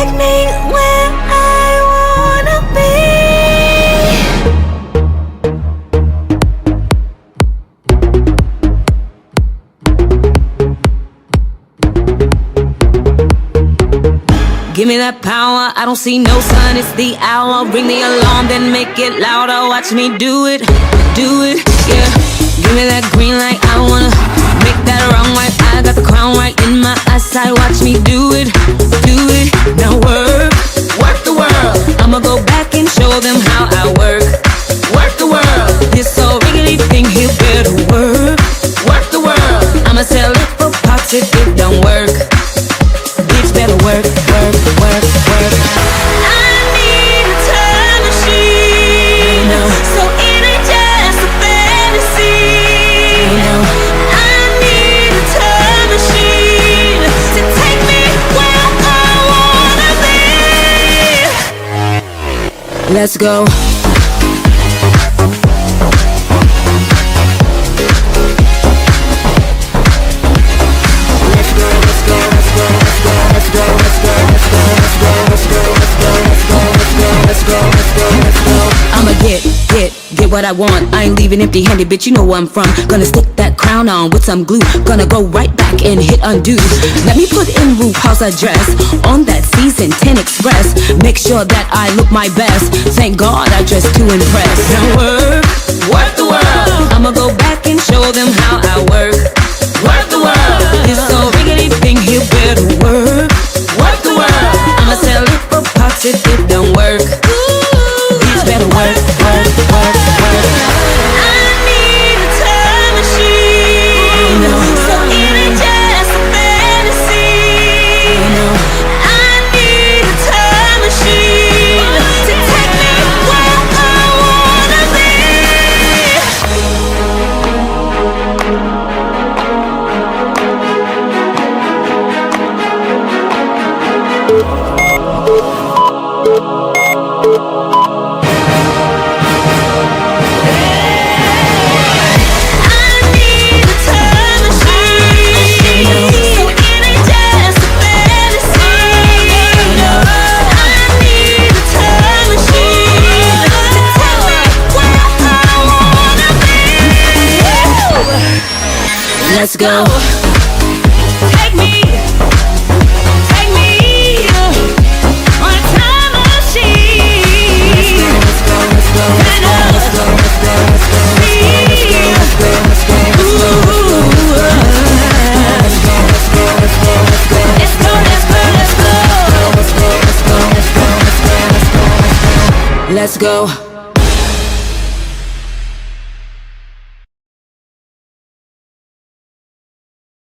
take me where I wanna be. Give me that power, I don't see no sun, it's the hour. Ring the alarm, then make it louder. Watch me do it, yeah. Give me that green light, I wanna make that wrong right. I got the crown right in my eyesight. Watch me do it, now work the world. I'ma go back and show them how I work the world. This old riggedy thing here better work the world. I'ma sell it for pots if it don't work. Bitch better work. I need a time machine, so it ain't just a fantasy. I need a time machine to take me where I wanna be. Let's go. I'ma get what I want. I ain't leaving empty-handed, bitch, you know where I'm from. Gonna stick that crown on with some glue. Gonna go right back and hit undo. Let me put in RuPaul's address on that season 10 express. Make sure that I look my best. Thank God I dress to impress. Now work the world. I'ma go back and show them how I work the world. This so riggedy thing here better work the world. I'ma sell it for pots if it don't work. Bitch better work. I need a time machine, so it ain't just a fantasy. I need a time machine to take me where I wanna be. Let's go. Take me on a time machine. Let's go. Let's go.